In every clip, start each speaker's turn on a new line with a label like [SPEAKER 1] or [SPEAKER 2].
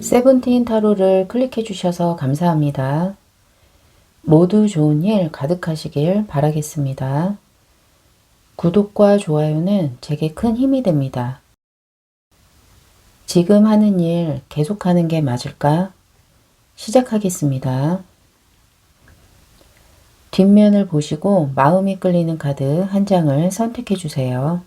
[SPEAKER 1] 세븐틴 타로를 클릭해 주셔서 감사합니다. 모두 좋은 일 가득하시길 바라겠습니다. 구독과 좋아요는 제게 큰 힘이 됩니다. 지금 하는 일 계속하는 게 맞을까? 시작하겠습니다. 뒷면을 보시고 마음이 끌리는 카드 한 장을 선택해 주세요.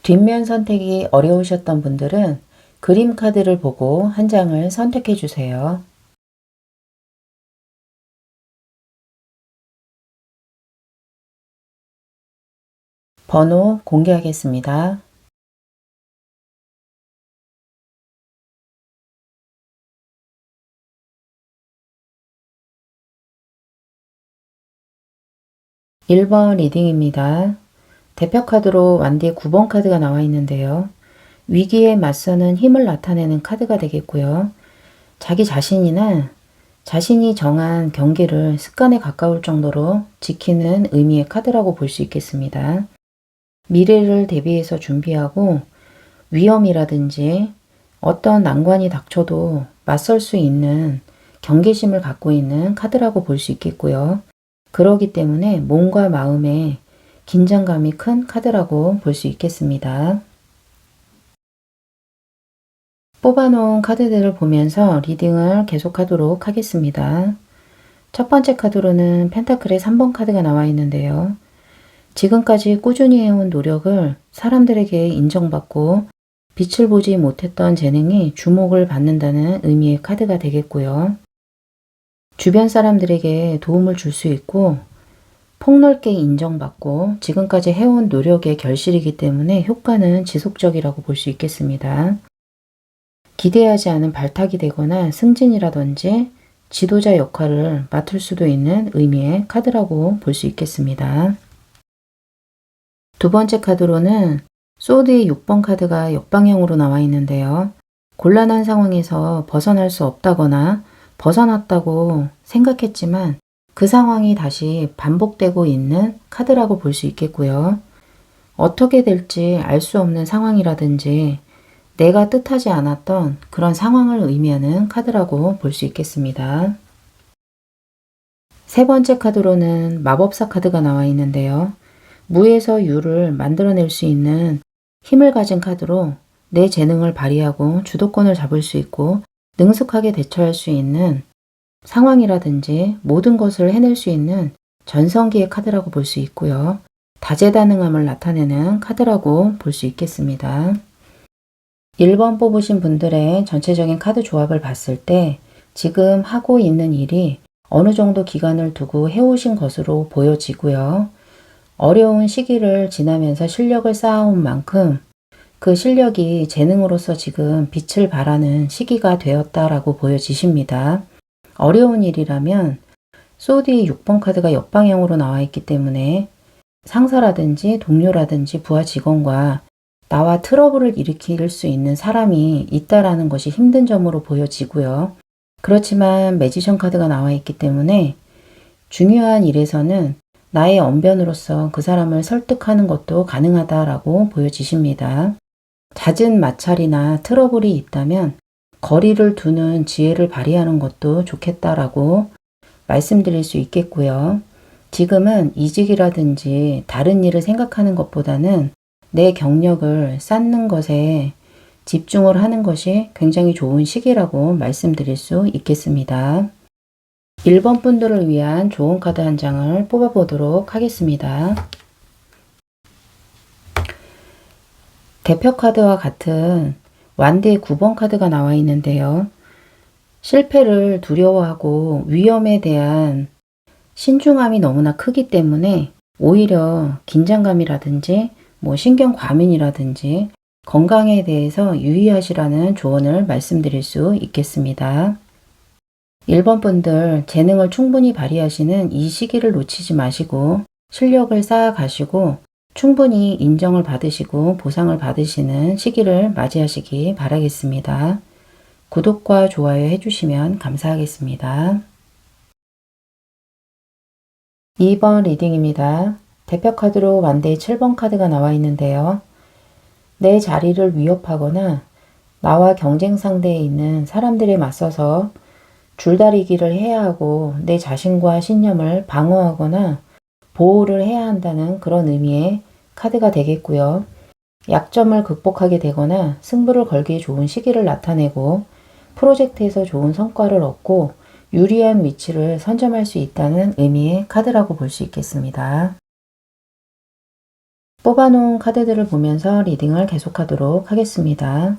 [SPEAKER 1] 뒷면 선택이 어려우셨던 분들은 그림 카드를 보고 한 장을 선택해 주세요. 번호 공개하겠습니다. 1번 리딩입니다. 대표 카드로 완디 9번 카드가 나와 있는데요. 위기에 맞서는 힘을 나타내는 카드가 되겠고요. 자기 자신이나 자신이 정한 경계를 습관에 가까울 정도로 지키는 의미의 카드라고 볼 수 있겠습니다. 미래를 대비해서 준비하고 위험이라든지 어떤 난관이 닥쳐도 맞설 수 있는 경계심을 갖고 있는 카드라고 볼 수 있겠고요. 그러기 때문에 몸과 마음에 긴장감이 큰 카드라고 볼 수 있겠습니다. 뽑아놓은 카드들을 보면서 리딩을 계속하도록 하겠습니다. 첫 번째 카드로는 펜타클의 3번 카드가 나와 있는데요. 지금까지 꾸준히 해온 노력을 사람들에게 인정받고 빛을 보지 못했던 재능이 주목을 받는다는 의미의 카드가 되겠고요. 주변 사람들에게 도움을 줄 수 있고 폭넓게 인정받고 지금까지 해온 노력의 결실이기 때문에 효과는 지속적이라고 볼 수 있겠습니다. 기대하지 않은 발탁이 되거나 승진이라든지 지도자 역할을 맡을 수도 있는 의미의 카드라고 볼 수 있겠습니다. 두 번째 카드로는 소드의 6번 카드가 역방향으로 나와 있는데요. 곤란한 상황에서 벗어날 수 없다거나 벗어났다고 생각했지만 그 상황이 다시 반복되고 있는 카드라고 볼 수 있겠고요. 어떻게 될지 알 수 없는 상황이라든지 내가 뜻하지 않았던 그런 상황을 의미하는 카드라고 볼 수 있겠습니다. 세 번째 카드로는 마법사 카드가 나와 있는데요. 무에서 유를 만들어낼 수 있는 힘을 가진 카드로 내 재능을 발휘하고 주도권을 잡을 수 있고 능숙하게 대처할 수 있는 상황이라든지 모든 것을 해낼 수 있는 전성기의 카드라고 볼 수 있고요. 다재다능함을 나타내는 카드라고 볼 수 있겠습니다. 1번 뽑으신 분들의 전체적인 카드 조합을 봤을 때 지금 하고 있는 일이 어느 정도 기간을 두고 해오신 것으로 보여지고요. 어려운 시기를 지나면서 실력을 쌓아온 만큼 그 실력이 재능으로서 지금 빛을 발하는 시기가 되었다라고 보여지십니다. 어려운 일이라면 소디의 6번 카드가 역방향으로 나와 있기 때문에 상사라든지 동료라든지 부하 직원과 나와 트러블을 일으킬 수 있는 사람이 있다라는 것이 힘든 점으로 보여지고요. 그렇지만 매지션 카드가 나와 있기 때문에 중요한 일에서는 나의 언변으로서 그 사람을 설득하는 것도 가능하다라고 보여지십니다. 잦은 마찰이나 트러블이 있다면 거리를 두는 지혜를 발휘하는 것도 좋겠다라고 말씀드릴 수 있겠고요. 지금은 이직이라든지 다른 일을 생각하는 것보다는 내 경력을 쌓는 것에 집중을 하는 것이 굉장히 좋은 시기라고 말씀드릴 수 있겠습니다. 1번 분들을 위한 좋은 카드 한 장을 뽑아보도록 하겠습니다. 대표 카드와 같은 완대의 9번 카드가 나와 있는데요. 실패를 두려워하고 위험에 대한 신중함이 너무나 크기 때문에 오히려 긴장감이라든지 신경 과민이라든지 건강에 대해서 유의하시라는 조언을 말씀드릴 수 있겠습니다. 1번 분들 재능을 충분히 발휘하시는 이 시기를 놓치지 마시고 실력을 쌓아가시고 충분히 인정을 받으시고 보상을 받으시는 시기를 맞이하시기 바라겠습니다. 구독과 좋아요 해주시면 감사하겠습니다. 2번 리딩입니다. 대표 카드로 완대의 7번 카드가 나와 있는데요. 내 자리를 위협하거나 나와 경쟁 상대에 있는 사람들에 맞서서 줄다리기를 해야 하고 내 자신과 신념을 방어하거나 보호를 해야 한다는 그런 의미의 카드가 되겠고요. 약점을 극복하게 되거나 승부를 걸기에 좋은 시기를 나타내고 프로젝트에서 좋은 성과를 얻고 유리한 위치를 선점할 수 있다는 의미의 카드라고 볼 수 있겠습니다. 뽑아놓은 카드들을 보면서 리딩을 계속하도록 하겠습니다.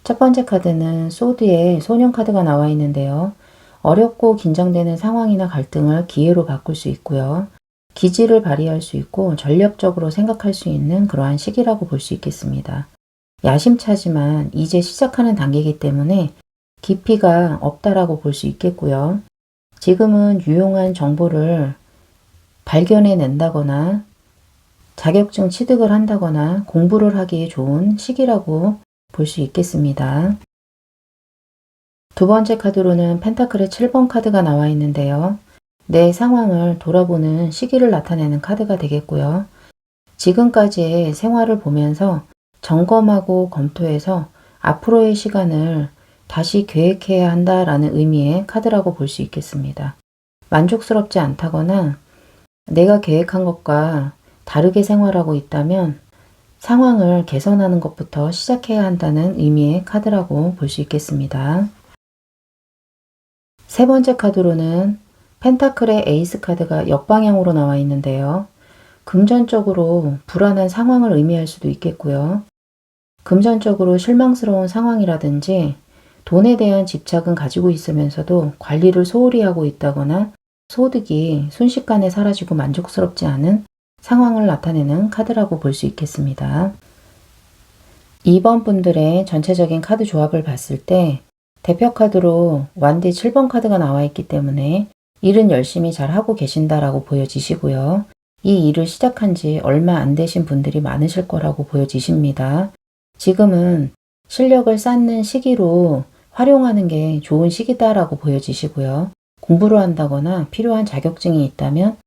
[SPEAKER 1] 첫 번째 카드는 소드의 소년 카드가 나와 있는데요. 어렵고 긴장되는 상황이나 갈등을 기회로 바꿀 수 있고요. 기지를 발휘할 수 있고 전략적으로 생각할 수 있는 그러한 시기라고 볼 수 있겠습니다. 야심차지만 이제 시작하는 단계이기 때문에 깊이가 없다라고 볼 수 있겠고요. 지금은 유용한 정보를 발견해낸다거나 자격증 취득을 한다거나 공부를 하기에 좋은 시기라고 볼 수 있겠습니다. 두 번째 카드로는 펜타클의 7번 카드가 나와 있는데요. 내 상황을 돌아보는 시기를 나타내는 카드가 되겠고요. 지금까지의 생활을 보면서 점검하고 검토해서 앞으로의 시간을 다시 계획해야 한다라는 의미의 카드라고 볼 수 있겠습니다. 만족스럽지 않다거나 내가 계획한 것과 다르게 생활하고 있다면 상황을 개선하는 것부터 시작해야 한다는 의미의 카드라고 볼 수 있겠습니다. 세 번째 카드로는 펜타클의 에이스 카드가 역방향으로 나와 있는데요. 금전적으로 불안한 상황을 의미할 수도 있겠고요. 금전적으로 실망스러운 상황이라든지 돈에 대한 집착은 가지고 있으면서도 관리를 소홀히 하고 있다거나 소득이 순식간에 사라지고 만족스럽지 않은 상황을 나타내는 카드라고 볼 수 있겠습니다. 2번 분들의 전체적인 카드 조합을 봤을 때 대표 카드로 완대 7번 카드가 나와 있기 때문에 일은 열심히 잘 하고 계신다라고 보여지시고요. 이 일을 시작한 지 얼마 안 되신 분들이 많으실 거라고 보여지십니다. 지금은 실력을 쌓는 시기로 활용하는 게 좋은 시기다라고 보여지시고요. 공부를 한다거나 필요한 자격증이 있다면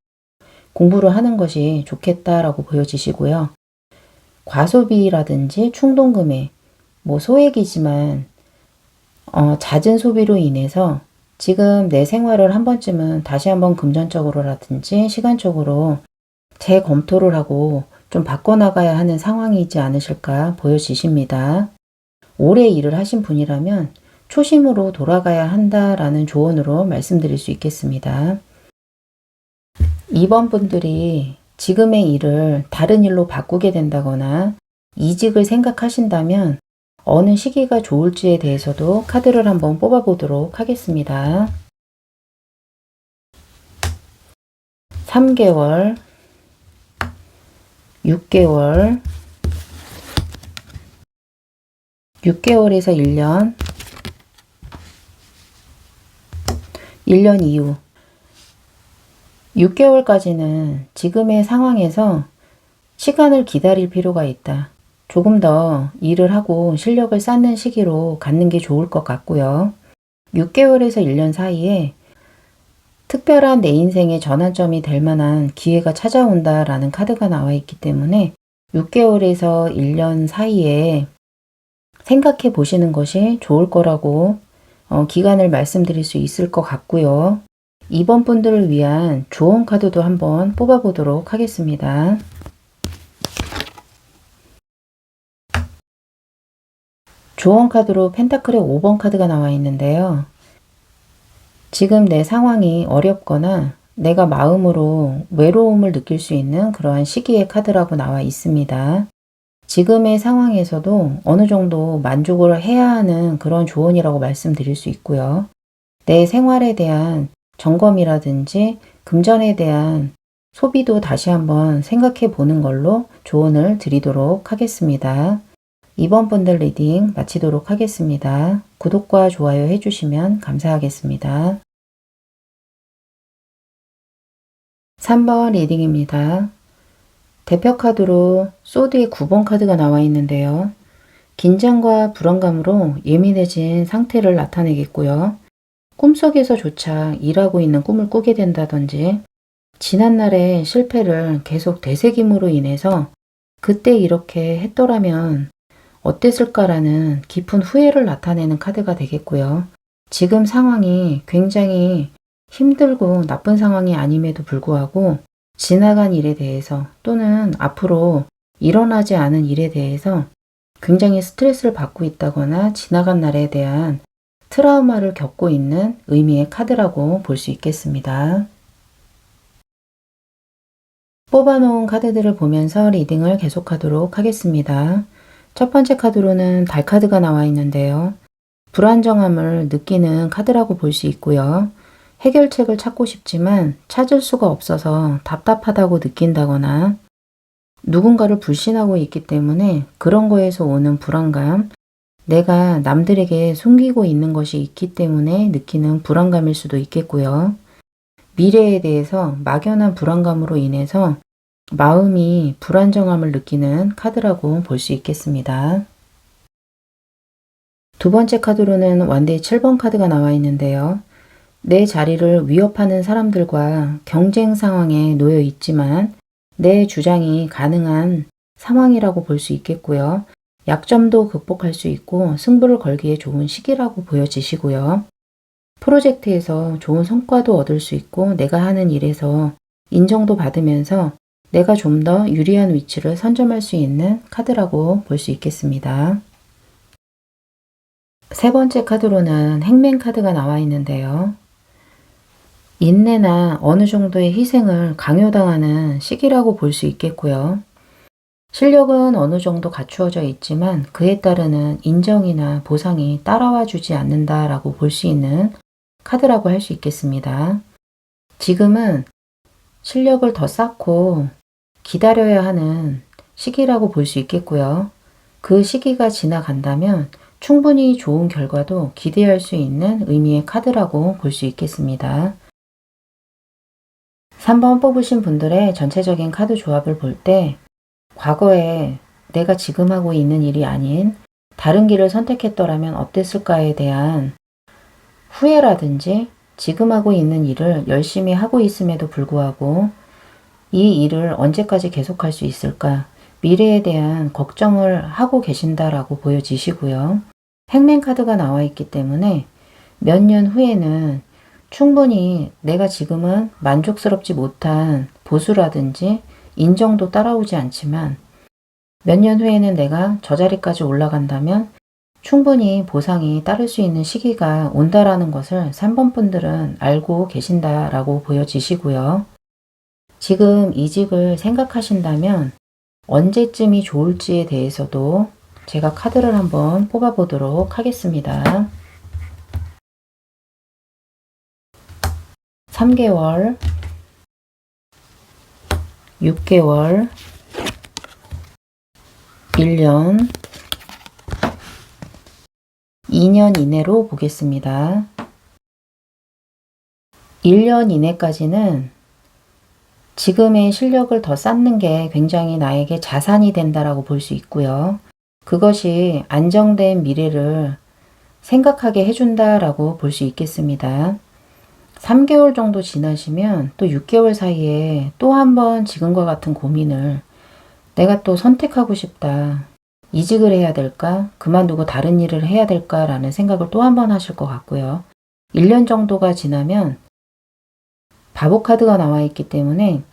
[SPEAKER 1] 공부를 하는 것이 좋겠다라고 보여지시고요. 과소비라든지 충동구매, 소액이지만 잦은 소비로 인해서 지금 내 생활을 한 번쯤은 다시 한번 금전적으로라든지 시간적으로 재검토를 하고 좀 바꿔나가야 하는 상황이지 않으실까 보여지십니다. 오래 일을 하신 분이라면 초심으로 돌아가야 한다라는 조언으로 말씀드릴 수 있겠습니다. 2번 분들이 지금의 일을 다른 일로 바꾸게 된다거나 이직을 생각하신다면 어느 시기가 좋을지에 대해서도 카드를 한번 뽑아보도록 하겠습니다. 3개월, 6개월, 6개월에서 1년, 1년 이후 6개월까지는 지금의 상황에서 시간을 기다릴 필요가 있다. 조금 더 일을 하고 실력을 쌓는 시기로 갖는 게 좋을 것 같고요. 6개월에서 1년 사이에 특별한 내 인생의 전환점이 될 만한 기회가 찾아온다라는 카드가 나와 있기 때문에 6개월에서 1년 사이에 생각해 보시는 것이 좋을 거라고 기간을 말씀드릴 수 있을 것 같고요. 2번 분들을 위한 조언 카드도 한번 뽑아보도록 하겠습니다. 조언 카드로 펜타클의 5번 카드가 나와 있는데요. 지금 내 상황이 어렵거나 내가 마음으로 외로움을 느낄 수 있는 그러한 시기의 카드라고 나와 있습니다. 지금의 상황에서도 어느 정도 만족을 해야 하는 그런 조언이라고 말씀드릴 수 있고요. 내 생활에 대한 점검이라든지 금전에 대한 소비도 다시 한번 생각해 보는 걸로 조언을 드리도록 하겠습니다. 2번 분들 리딩 마치도록 하겠습니다. 구독과 좋아요 해주시면 감사하겠습니다. 3번 리딩입니다. 대표 카드로 소드의 9번 카드가 나와 있는데요. 긴장과 불안감으로 예민해진 상태를 나타내겠고요. 꿈속에서조차 일하고 있는 꿈을 꾸게 된다든지 지난날의 실패를 계속 되새김으로 인해서 그때 이렇게 했더라면 어땠을까라는 깊은 후회를 나타내는 카드가 되겠고요. 지금 상황이 굉장히 힘들고 나쁜 상황이 아님에도 불구하고 지나간 일에 대해서 또는 앞으로 일어나지 않은 일에 대해서 굉장히 스트레스를 받고 있다거나 지나간 날에 대한 트라우마를 겪고 있는 의미의 카드라고 볼 수 있겠습니다. 뽑아놓은 카드들을 보면서 리딩을 계속하도록 하겠습니다. 첫 번째 카드로는 달 카드가 나와 있는데요. 불안정함을 느끼는 카드라고 볼 수 있고요. 해결책을 찾고 싶지만 찾을 수가 없어서 답답하다고 느낀다거나 누군가를 불신하고 있기 때문에 그런 거에서 오는 불안감, 내가 남들에게 숨기고 있는 것이 있기 때문에 느끼는 불안감일 수도 있겠고요. 미래에 대해서 막연한 불안감으로 인해서 마음이 불안정함을 느끼는 카드라고 볼 수 있겠습니다. 두 번째 카드로는 완대의 7번 카드가 나와 있는데요. 내 자리를 위협하는 사람들과 경쟁 상황에 놓여 있지만 내 주장이 가능한 상황이라고 볼 수 있겠고요. 약점도 극복할 수 있고 승부를 걸기에 좋은 시기라고 보여지시고요. 프로젝트에서 좋은 성과도 얻을 수 있고 내가 하는 일에서 인정도 받으면서 내가 좀 더 유리한 위치를 선점할 수 있는 카드라고 볼 수 있겠습니다. 세 번째 카드로는 행맨 카드가 나와 있는데요. 인내나 어느 정도의 희생을 강요당하는 시기라고 볼 수 있겠고요. 실력은 어느 정도 갖추어져 있지만 그에 따르는 인정이나 보상이 따라와 주지 않는다라고 볼 수 있는 카드라고 할 수 있겠습니다. 지금은 실력을 더 쌓고 기다려야 하는 시기라고 볼 수 있겠고요. 그 시기가 지나간다면 충분히 좋은 결과도 기대할 수 있는 의미의 카드라고 볼 수 있겠습니다. 3번 뽑으신 분들의 전체적인 카드 조합을 볼 때 과거에 내가 지금 하고 있는 일이 아닌 다른 길을 선택했더라면 어땠을까에 대한 후회라든지 지금 하고 있는 일을 열심히 하고 있음에도 불구하고 이 일을 언제까지 계속할 수 있을까? 미래에 대한 걱정을 하고 계신다라고 보여지시고요. 행맨 카드가 나와 있기 때문에 몇 년 후에는 충분히 내가 지금은 만족스럽지 못한 보수라든지 인정도 따라오지 않지만 몇 년 후에는 내가 저 자리까지 올라간다면 충분히 보상이 따를 수 있는 시기가 온다라는 것을 3번 분들은 알고 계신다라고 보여지시고요. 지금 이직을 생각하신다면 언제쯤이 좋을지에 대해서도 제가 카드를 한번 뽑아보도록 하겠습니다. 3개월, 6개월, 1년, 2년 이내로 보겠습니다. 1년 이내까지는 지금의 실력을 더 쌓는 게 굉장히 나에게 자산이 된다라고 볼 수 있고요. 그것이 안정된 미래를 생각하게 해준다라고 볼 수 있겠습니다. 3개월 정도 지나시면 또 6개월 사이에 또 한 번 지금과 같은 고민을 내가 또 선택하고 싶다. 이직을 해야 될까? 그만두고 다른 일을 해야 될까라는 생각을 또 한 번 하실 것 같고요. 1년 정도가 지나면 바보 카드가 나와 있기 때문에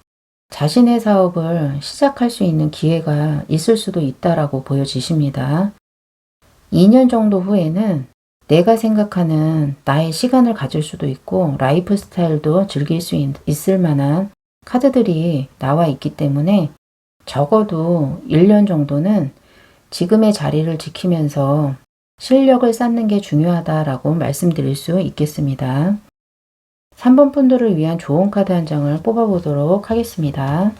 [SPEAKER 1] 자신의 사업을 시작할 수 있는 기회가 있을 수도 있다라고 보여지십니다. 2년 정도 후에는 내가 생각하는 나의 시간을 가질 수도 있고 라이프 스타일도 즐길 수 있을 만한 카드들이 나와 있기 때문에 적어도 1년 정도는 지금의 자리를 지키면서 실력을 쌓는 게 중요하다라고 말씀드릴 수 있겠습니다. 3번 분들을 위한 좋은 카드 한 장을 뽑아보도록 하겠습니다.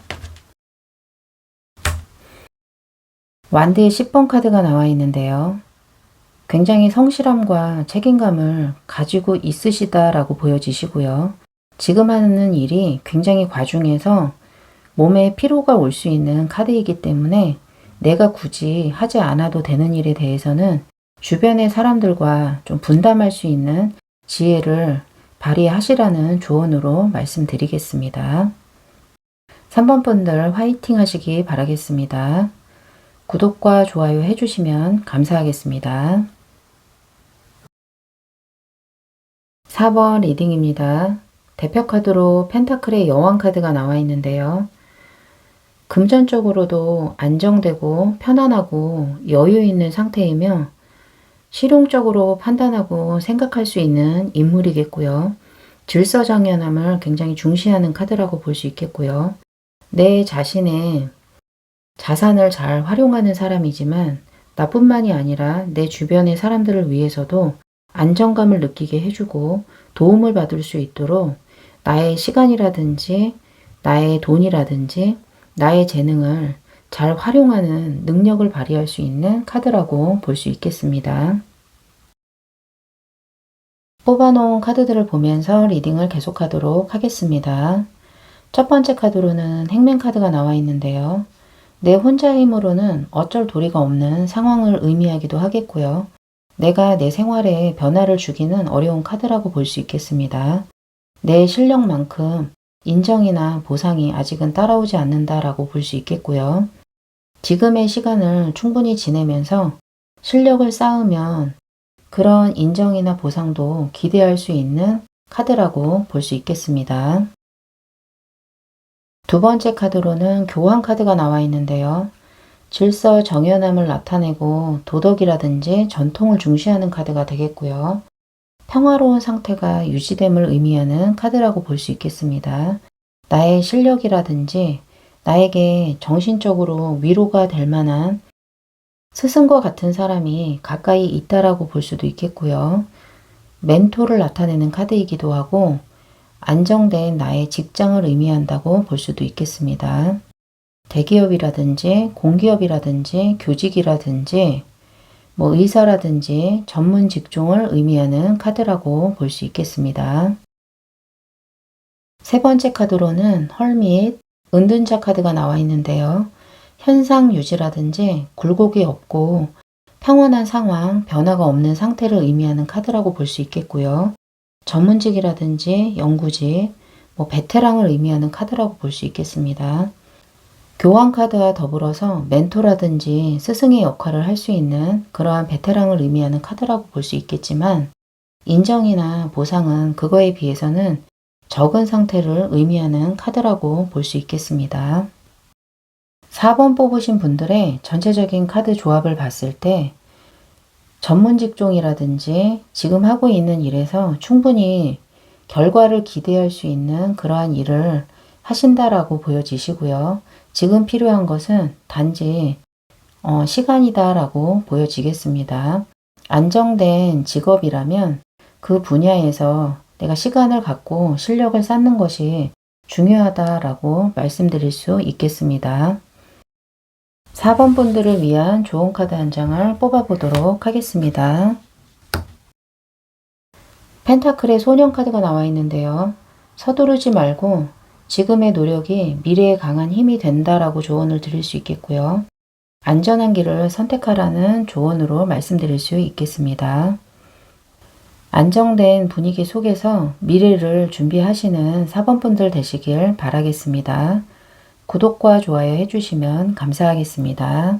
[SPEAKER 1] 완드의 10번 카드가 나와 있는데요. 굉장히 성실함과 책임감을 가지고 있으시다라고 보여지시고요. 지금 하는 일이 굉장히 과중해서 몸에 피로가 올 수 있는 카드이기 때문에 내가 굳이 하지 않아도 되는 일에 대해서는 주변의 사람들과 좀 분담할 수 있는 지혜를 발휘하시라는 조언으로 말씀드리겠습니다. 3번 분들 화이팅 하시기 바라겠습니다. 구독과 좋아요 해주시면 감사하겠습니다. 4번 리딩입니다. 대표 카드로 펜타클의 여왕 카드가 나와 있는데요. 금전적으로도 안정되고 편안하고 여유 있는 상태이며 실용적으로 판단하고 생각할 수 있는 인물이겠고요. 질서정연함을 굉장히 중시하는 카드라고 볼 수 있겠고요. 내 자신의 자산을 잘 활용하는 사람이지만 나뿐만이 아니라 내 주변의 사람들을 위해서도 안정감을 느끼게 해주고 도움을 받을 수 있도록 나의 시간이라든지 나의 돈이라든지 나의 재능을 잘 활용하는 능력을 발휘할 수 있는 카드라고 볼 수 있겠습니다. 뽑아놓은 카드들을 보면서 리딩을 계속하도록 하겠습니다. 첫 번째 카드로는 행맨 카드가 나와 있는데요. 내 혼자의 힘으로는 어쩔 도리가 없는 상황을 의미하기도 하겠고요. 내가 내 생활에 변화를 주기는 어려운 카드라고 볼 수 있겠습니다. 내 실력만큼 인정이나 보상이 아직은 따라오지 않는다라고 볼 수 있겠고요. 지금의 시간을 충분히 지내면서 실력을 쌓으면 그런 인정이나 보상도 기대할 수 있는 카드라고 볼 수 있겠습니다. 두 번째 카드로는 교환 카드가 나와 있는데요. 질서 정연함을 나타내고 도덕이라든지 전통을 중시하는 카드가 되겠고요. 평화로운 상태가 유지됨을 의미하는 카드라고 볼 수 있겠습니다. 나의 실력이라든지 나에게 정신적으로 위로가 될 만한 스승과 같은 사람이 가까이 있다라고 볼 수도 있겠고요. 멘토를 나타내는 카드이기도 하고 안정된 나의 직장을 의미한다고 볼 수도 있겠습니다. 대기업이라든지 공기업이라든지 교직이라든지 의사라든지 전문 직종을 의미하는 카드라고 볼 수 있겠습니다. 세 번째 카드로는 헐밋, 은둔자 카드가 나와 있는데요. 현상 유지라든지 굴곡이 없고 평온한 상황, 변화가 없는 상태를 의미하는 카드라고 볼 수 있겠고요. 전문직이라든지 연구직, 베테랑을 의미하는 카드라고 볼 수 있겠습니다. 교환 카드와 더불어서 멘토라든지 스승의 역할을 할 수 있는 그러한 베테랑을 의미하는 카드라고 볼 수 있겠지만 인정이나 보상은 그거에 비해서는 적은 상태를 의미하는 카드라고 볼 수 있겠습니다. 4번 뽑으신 분들의 전체적인 카드 조합을 봤을 때 전문 직종이라든지 지금 하고 있는 일에서 충분히 결과를 기대할 수 있는 그러한 일을 하신다라고 보여지시고요. 지금 필요한 것은 단지 시간이다라고 보여지겠습니다. 안정된 직업이라면 그 분야에서 내가 시간을 갖고 실력을 쌓는 것이 중요하다라고 말씀드릴 수 있겠습니다. 4번 분들을 위한 좋은 카드 한 장을 뽑아보도록 하겠습니다. 펜타클의 소년 카드가 나와 있는데요. 서두르지 말고 지금의 노력이 미래에 강한 힘이 된다라고 조언을 드릴 수 있겠고요. 안전한 길을 선택하라는 조언으로 말씀드릴 수 있겠습니다. 안정된 분위기 속에서 미래를 준비하시는 4번 분들 되시길 바라겠습니다. 구독과 좋아요 해주시면 감사하겠습니다.